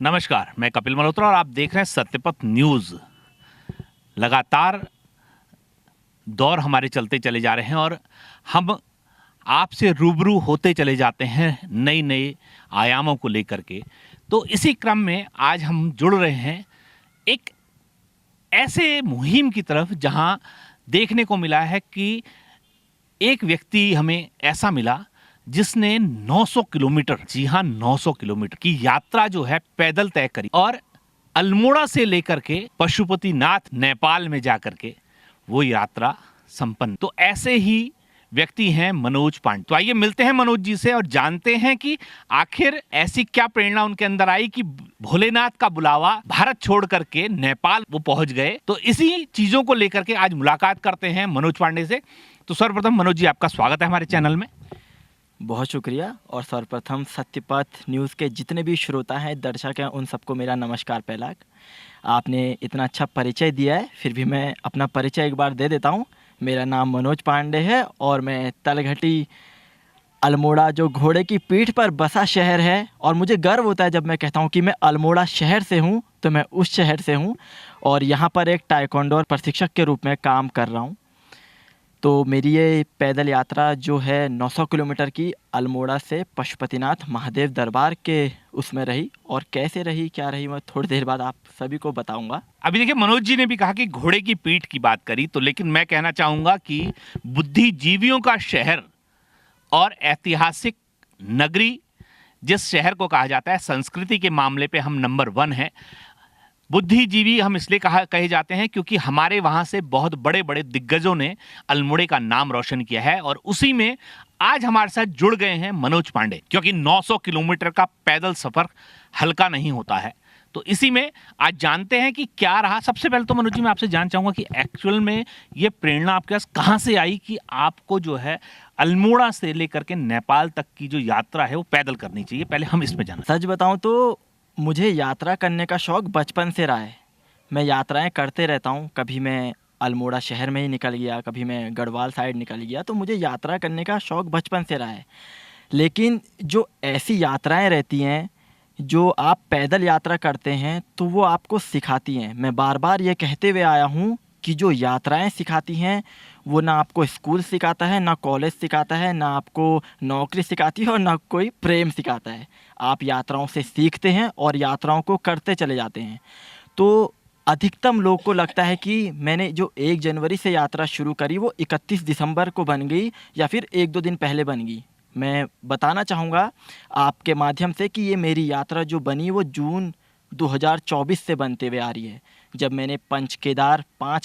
नमस्कार, मैं कपिल मल्होत्रा और आप देख रहे हैं सत्यपथ न्यूज़। लगातार दौर हमारे चलते चले जा रहे हैं और हम आपसे रूबरू होते चले जाते हैं नए-नए आयामों को लेकर के। तो इसी क्रम में आज हम जुड़ रहे हैं एक ऐसे मुहिम की तरफ जहां देखने को मिला है कि एक व्यक्ति हमें ऐसा मिला जिसने 900 किलोमीटर, जी हाँ 900 किलोमीटर की यात्रा जो है पैदल तय करी और अल्मोड़ा से लेकर के पशुपतिनाथ नेपाल में जाकर के वो यात्रा संपन्न। तो ऐसे ही व्यक्ति हैं मनोज पांडे। तो आइए मिलते हैं मनोज जी से और जानते हैं कि आखिर ऐसी क्या प्रेरणा उनके अंदर आई कि भोलेनाथ का बुलावा भारत छोड़ करके नेपाल वो पहुंच गए। तो इसी चीजों को लेकर के आज मुलाकात करते हैं मनोज पांडे से। तो सर्वप्रथम मनोज जी, आपका स्वागत है हमारे चैनल में। बहुत शुक्रिया। और सर्वप्रथम सत्यपथ न्यूज़ के जितने भी श्रोता हैं, दर्शक हैं, उन सबको मेरा नमस्कार। पहला, आपने इतना अच्छा परिचय दिया है, फिर भी मैं अपना परिचय एक बार दे देता हूँ। मेरा नाम मनोज पांडे है और मैं तलघटी अल्मोड़ा, जो घोड़े की पीठ पर बसा शहर है, और मुझे गर्व होता है जब मैं कहता हूँ कि मैं अल्मोड़ा शहर से हूँ, तो मैं उस शहर से हूँ और यहाँ पर एक ताइक्वांडो प्रशिक्षक के रूप में काम कर रहा हूँ। तो मेरी ये पैदल यात्रा जो है 900 किलोमीटर की, अल्मोड़ा से पशुपतिनाथ महादेव दरबार के उसमें रही, और कैसे रही क्या रही मैं थोड़ी देर बाद आप सभी को बताऊंगा। अभी देखिए, मनोज जी ने भी कहा कि घोड़े की पीठ की बात करी, तो लेकिन मैं कहना चाहूंगा कि बुद्धिजीवियों का शहर और ऐतिहासिक नगरी जिस शहर को कहा जाता है, संस्कृति के मामले पे हम नंबर 1 है। बुद्धिजीवी हम इसलिए कहे जाते हैं क्योंकि हमारे वहां से बहुत बड़े बड़े दिग्गजों ने अल्मोड़े का नाम रोशन किया है और उसी में आज हमारे साथ जुड़ गए हैं मनोज पांडे, क्योंकि 900 किलोमीटर का पैदल सफर हल्का नहीं होता है। तो इसी में आज जानते हैं कि क्या रहा। सबसे पहले तो मनोज जी, मैं आपसे जानना चाहूंगा कि एक्चुअल में ये प्रेरणा आपके पास कहां से आई कि आपको जो है अल्मोड़ा से लेकर के नेपाल तक की जो यात्रा है वो पैदल करनी चाहिए। पहले हम इसमें जानना। सच बताऊं तो मुझे यात्रा करने का शौक़ बचपन से रहा है। मैं यात्राएं करते रहता हूं, कभी मैं अल्मोड़ा शहर में ही निकल गया, कभी मैं गढ़वाल साइड निकल गया, तो मुझे यात्रा करने का शौक़ बचपन से रहा है। लेकिन जो ऐसी यात्राएं रहती हैं, जो आप पैदल यात्रा करते हैं, तो वो आपको सिखाती हैं। मैं बार बार ये कहते हुए आया हूँ कि जो यात्राएं सिखाती हैं वो ना आपको स्कूल सिखाता है, ना कॉलेज सिखाता है, ना आपको नौकरी सिखाती है और ना कोई प्रेम सिखाता है। आप यात्राओं से सीखते हैं और यात्राओं को करते चले जाते हैं। तो अधिकतम लोग को लगता है कि मैंने जो 1 जनवरी से यात्रा शुरू करी वो 31 दिसंबर को बन गई या फिर 1-2 दिन पहले बन गई। मैं बताना चाहूँगा आपके माध्यम से कि ये मेरी यात्रा जो बनी वो जून 2024 से बनते हुए आ रही है, जब मैंने 5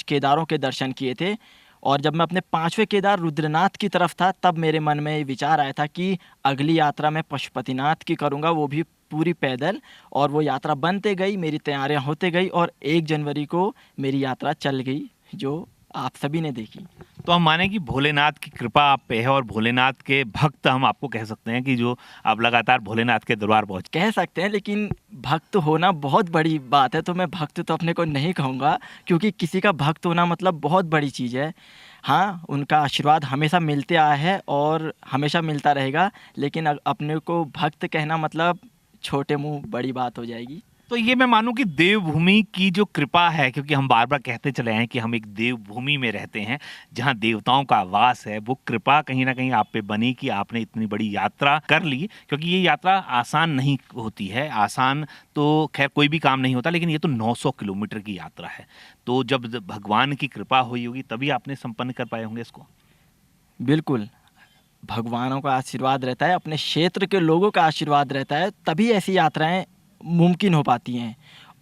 केदारों के दर्शन किए थे। और जब मैं अपने 5वें केदार रुद्रनाथ की तरफ था, तब मेरे मन में विचार आया था कि अगली यात्रा मैं पशुपतिनाथ की करूँगा, वो भी पूरी पैदल। और वो यात्रा बनते गई, मेरी तैयारियां होते गई और 1 जनवरी को मेरी यात्रा चल गई, जो आप सभी ने देखी। तो हम माने कि भोलेनाथ की कृपा आप पे है और भोलेनाथ के भक्त हम आपको कह सकते हैं कि जो आप लगातार भोलेनाथ के दरबार पहुंच कह सकते हैं, लेकिन भक्त होना बहुत बड़ी बात है। तो मैं भक्त तो अपने को नहीं कहूँगा, क्योंकि किसी का भक्त होना मतलब बहुत बड़ी चीज़ है। हाँ, उनका आशीर्वाद हमेशा मिलते आया है और हमेशा मिलता रहेगा, लेकिन अपने को भक्त कहना मतलब छोटे मुँह बड़ी बात हो जाएगी। तो ये मैं मानूं कि देवभूमि की जो कृपा है, क्योंकि हम बार बार कहते चले हैं कि हम एक देवभूमि में रहते हैं जहां देवताओं का वास है, वो कृपा कहीं ना कहीं आप पे बनी कि आपने इतनी बड़ी यात्रा कर ली। क्योंकि ये यात्रा आसान नहीं होती है, आसान तो खैर कोई भी काम नहीं होता, लेकिन ये तो 900 किलोमीटर की यात्रा है। तो जब भगवान की कृपा हुई होगी तभी आपने संपन्न कर पाए होंगे इसको। बिल्कुल, भगवानों का आशीर्वाद रहता है, अपने क्षेत्र के लोगों का आशीर्वाद रहता है, तभी ऐसी यात्राएं मुमकिन हो पाती हैं।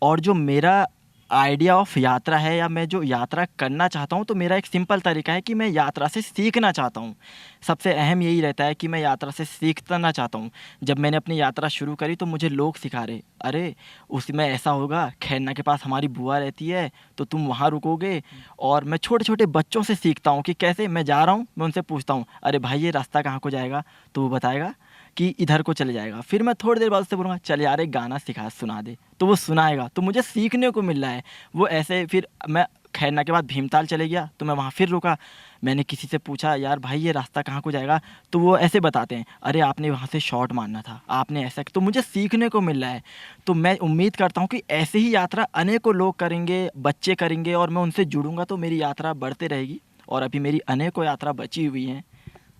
और जो मेरा आइडिया ऑफ यात्रा है, या मैं जो यात्रा करना चाहता हूँ, तो मेरा एक सिंपल तरीका है कि मैं यात्रा से सीखना चाहता हूँ। सबसे अहम यही रहता है कि मैं यात्रा से सीखना चाहता हूँ। जब मैंने अपनी यात्रा शुरू करी तो मुझे लोग सिखा रहे, अरे उसमें ऐसा होगा, खैरना के पास हमारी बुआ रहती है तो तुम वहाँ रुकोगे। और मैं छोटे छोटे बच्चों से सीखता हूँ कि कैसे मैं जा रहा हूँ, मैं उनसे पूछता हूँ, अरे भाई ये रास्ता कहाँ को जाएगा, तो वो बताएगा कि इधर को चले जाएगा, फिर मैं थोड़ी देर बाद उससे बोलूँगा चल यार एक गाना सिखा सुना दे, तो वो सुनाएगा, तो मुझे सीखने को मिल रहा है। वो ऐसे फिर मैं खैरना के बाद भीमताल चले गया, तो मैं वहाँ फिर रुका, मैंने किसी से पूछा यार भाई ये रास्ता कहाँ को जाएगा, तो वो ऐसे बताते हैं अरे आपने वहाँ से शॉर्ट मारना था, आपने ऐसा, तो मुझे सीखने को मिल रहा है। तो मैं उम्मीद करता हूँ कि ऐसे ही यात्रा अनेकों लोग करेंगे, बच्चे करेंगे, और मैं उनसे जुड़ूंगा तो मेरी यात्रा बढ़ते रहेगी, और अभी मेरी अनेकों यात्रा बची हुई हैं।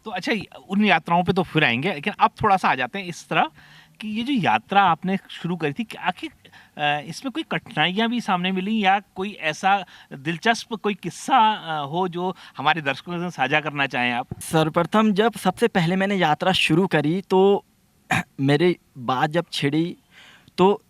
तो अच्छा, उन यात्राओं पे तो फिर आएंगे, लेकिन अब थोड़ा सा आ जाते हैं इस तरह कि ये जो यात्रा आपने शुरू करी थी, आखिर इसमें कोई कठिनाइयाँ भी सामने मिली, या कोई ऐसा दिलचस्प कोई किस्सा हो जो हमारे दर्शकों के साथ साझा करना चाहें आप? सर्वप्रथम जब सबसे पहले मैंने यात्रा शुरू करी तो मेरी बात जब छिड़ी, तो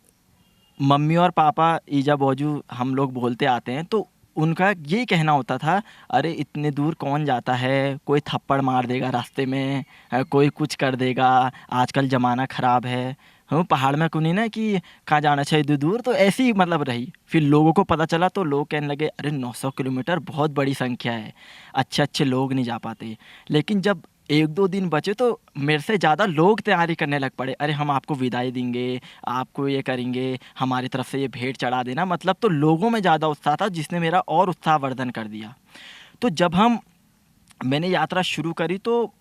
मम्मी और पापा, ईजा बौजू हम लोग बोलते आते हैं, तो उनका यही कहना होता था अरे इतने दूर कौन जाता है, कोई थप्पड़ मार देगा रास्ते में, कोई कुछ कर देगा, आजकल ज़माना ख़राब है, हम पहाड़ में कुनी ना कि कहाँ जाना चाहिए दूर दूर, तो ऐसी ही मतलब रही। फिर लोगों को पता चला तो लोग कहने लगे अरे 900 किलोमीटर बहुत बड़ी संख्या है, अच्छे अच्छे लोग नहीं जा पाते। लेकिन जब एक दो दिन बचे तो मेरे से ज़्यादा लोग तैयारी करने लग पड़े, अरे हम आपको विदाई देंगे, आपको ये करेंगे, हमारी तरफ से ये भेंट चढ़ा देना, मतलब तो लोगों में ज़्यादा उत्साह था जिसने मेरा और उत्साहवर्धन कर दिया। तो जब मैंने यात्रा शुरू करी तो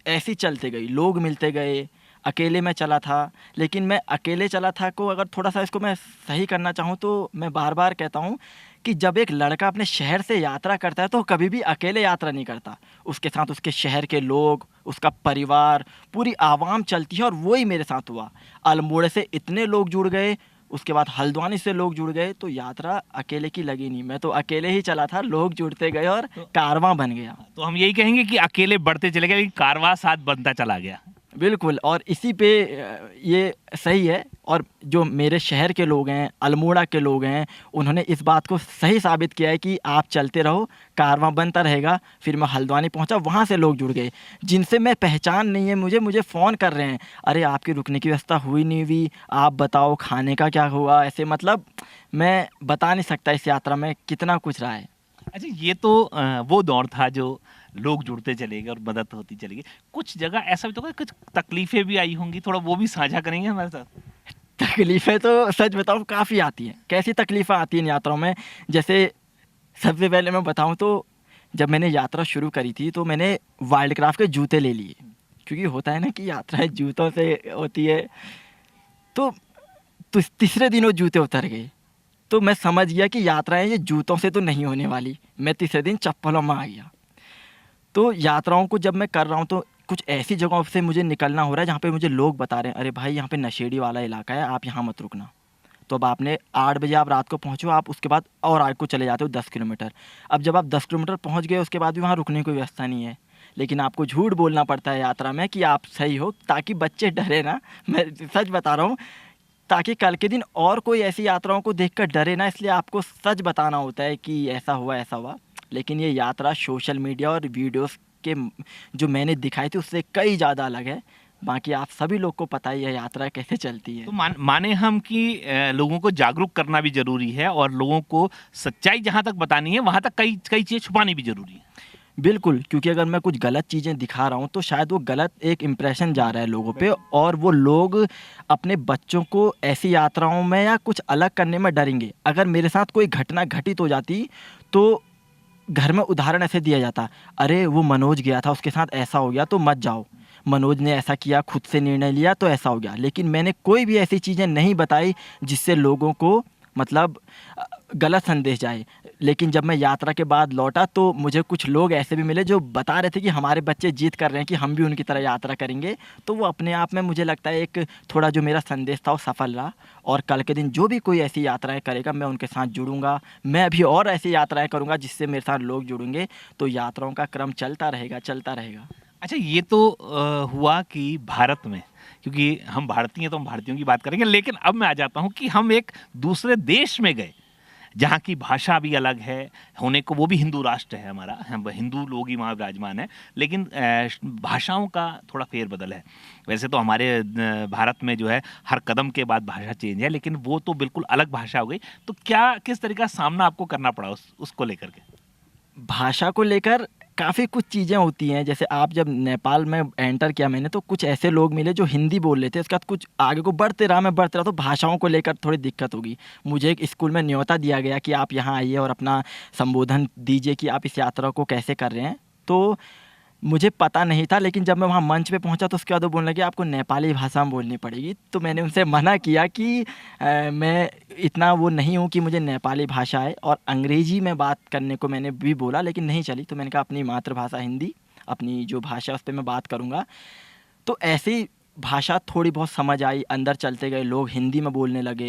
ऐसी चलते गई, लोग मिलते गए, अकेले मैं चला था। लेकिन मैं अकेले चला था को अगर थोड़ा सा इसको मैं सही करना चाहूँ तो मैं बार बार कहता हूँ कि जब एक लड़का अपने शहर से यात्रा करता है तो कभी भी अकेले यात्रा नहीं करता, उसके साथ उसके शहर के लोग, उसका परिवार, पूरी आवाम चलती है, और वही मेरे साथ हुआ। अल्मोड़े से इतने लोग जुड़ गए, उसके बाद हल्द्वानी से लोग जुड़ गए, तो यात्रा अकेले की लगी नहीं, मैं तो अकेले ही चला था, लोग जुड़ते गए और कारवां बन गया। तो हम यही कहेंगे कि अकेले बढ़ते चले गए, लेकिन कारवां साथ बनता चला गया। बिल्कुल, और इसी पे ये सही है, और जो मेरे शहर के लोग हैं, अल्मोड़ा के लोग हैं, उन्होंने इस बात को सही साबित किया है कि आप चलते रहो, कारवां बनता रहेगा। फिर मैं हल्द्वानी पहुंचा, वहां से लोग जुड़ गए जिनसे मैं पहचान नहीं है, मुझे फ़ोन कर रहे हैं, अरे आपकी रुकने की व्यवस्था हुई नहीं हुई, आप बताओ खाने का क्या हुआ, ऐसे मतलब मैं बता नहीं सकता इस यात्रा में कितना कुछ रहा है। अच्छा, ये तो वो दौर था जो लोग जुड़ते चले गए और मदद होती चली गई। कुछ जगह ऐसा भी तो होगा, कुछ तकलीफें भी आई होंगी, थोड़ा वो भी साझा करेंगे हमारे साथ? तकलीफ़ें तो सच बताऊँ काफ़ी आती हैं। कैसी तकलीफ़ें आती हैं इन यात्राओं में? जैसे सबसे पहले मैं बताऊँ तो जब मैंने यात्रा शुरू करी थी तो मैंने वाइल्डक्राफ्ट के जूते ले लिए, क्योंकि होता है ना कि यात्राएँ जूतों से होती है। तो तीसरे दिन वो जूते उतर गए, तो मैं समझ गया कि यात्राएँ ये जूतों से तो नहीं होने वाली। मैं तीसरे दिन चप्पलों में आ गया। तो यात्राओं को जब मैं कर रहा हूँ तो कुछ ऐसी जगहों से मुझे निकलना हो रहा है जहाँ पे मुझे लोग बता रहे हैं अरे भाई यहाँ पे नशेड़ी वाला इलाका है, आप यहाँ मत रुकना। तो अब आपने 8 बजे आप रात को पहुँचो, आप उसके बाद और आगे को चले जाते हो 10 किलोमीटर। अब जब आप 10 किलोमीटर पहुँच गए उसके बाद भी वहाँ रुकने की व्यवस्था नहीं है, लेकिन आपको झूठ बोलना पड़ता है यात्रा में कि आप सही हो, ताकि बच्चे डरे ना। मैं सच बता रहा हूँ, ताकि कल के दिन और कोई ऐसी यात्राओं को देखकर डरे ना, इसलिए आपको सच बताना होता है कि ऐसा हुआ ऐसा हुआ। लेकिन ये यात्रा सोशल मीडिया और वीडियोस के जो मैंने दिखाई थी उससे कई ज़्यादा अलग है। बाकी आप सभी लोग को पता ही है यात्रा कैसे चलती है। तो माने हम कि लोगों को जागरूक करना भी ज़रूरी है, और लोगों को सच्चाई जहाँ तक बतानी है वहाँ तक कई कई चीज़ें छुपानी भी ज़रूरी है। बिल्कुल, क्योंकि अगर मैं कुछ गलत चीज़ें दिखा रहा हूँ तो शायद वो गलत एक इम्प्रेशन जा रहा है लोगों पे, और वो लोग अपने बच्चों को ऐसी यात्राओं में या कुछ अलग करने में डरेंगे। अगर मेरे साथ कोई घटना घटित हो जाती तो घर में उदाहरण ऐसे दिया जाता, अरे वो मनोज गया था उसके साथ ऐसा हो गया तो मत जाओ, मनोज ने ऐसा किया, खुद से निर्णय लिया तो ऐसा हो गया। लेकिन मैंने कोई भी ऐसी चीज़ें नहीं बताई जिससे लोगों को मतलब गलत संदेश जाए। लेकिन जब मैं यात्रा के बाद लौटा तो मुझे कुछ लोग ऐसे भी मिले जो बता रहे थे कि हमारे बच्चे जिद कर रहे हैं कि हम भी उनकी तरह यात्रा करेंगे। तो वो अपने आप में मुझे लगता है एक थोड़ा जो मेरा संदेश था वो सफल रहा, और कल के दिन जो भी कोई ऐसी यात्राएं करेगा मैं उनके साथ जुड़ूंगा। मैं अभी और ऐसी यात्राएं करूंगा जिससे मेरे साथ लोग जुड़ेंगे, तो यात्राओं का क्रम चलता रहेगा चलता रहेगा। अच्छा, ये तो हुआ कि भारत में, क्योंकि हम भारतीय हैं तो हम भारतीयों की बात करेंगे, लेकिन अब मैं आ जाता हूँ कि हम एक दूसरे देश में गए जहाँ की भाषा भी अलग है होने को, वो भी हिंदू राष्ट्र है हमारा, हम हिंदू लोग ही वहाँ विराजमान है, लेकिन भाषाओं का थोड़ा फेरबदल है। वैसे तो हमारे भारत में जो है हर कदम के बाद भाषा चेंज है, लेकिन वो तो बिल्कुल अलग भाषा हो गई। तो क्या किस तरीके का सामना आपको करना पड़ा उसको लेकर के? भाषा को लेकर काफ़ी कुछ चीज़ें होती हैं, जैसे आप जब नेपाल में एंटर किया मैंने, तो कुछ ऐसे लोग मिले जो हिंदी बोल रहे थे। उसके बाद कुछ आगे को मैं बढ़ते रहा तो भाषाओं को लेकर थोड़ी दिक्कत होगी। मुझे एक स्कूल में न्योता दिया गया कि आप यहाँ आइए और अपना संबोधन दीजिए कि आप इस यात्रा को कैसे कर रहे हैं। तो मुझे पता नहीं था, लेकिन जब मैं वहाँ मंच पे पहुँचा तो उसके बाद वो बोलने लगे आपको नेपाली भाषा में बोलनी पड़ेगी। तो मैंने उनसे मना किया कि मैं इतना वो नहीं हूँ कि मुझे नेपाली भाषा आए, और अंग्रेजी में बात करने को मैंने भी बोला, लेकिन नहीं चली। तो मैंने कहा अपनी मातृभाषा हिंदी, अपनी जो भाषा उस पे मैं बात करूँगा। तो ऐसे ही भाषा थोड़ी बहुत समझ आई, अंदर चलते गए लोग हिंदी में बोलने लगे।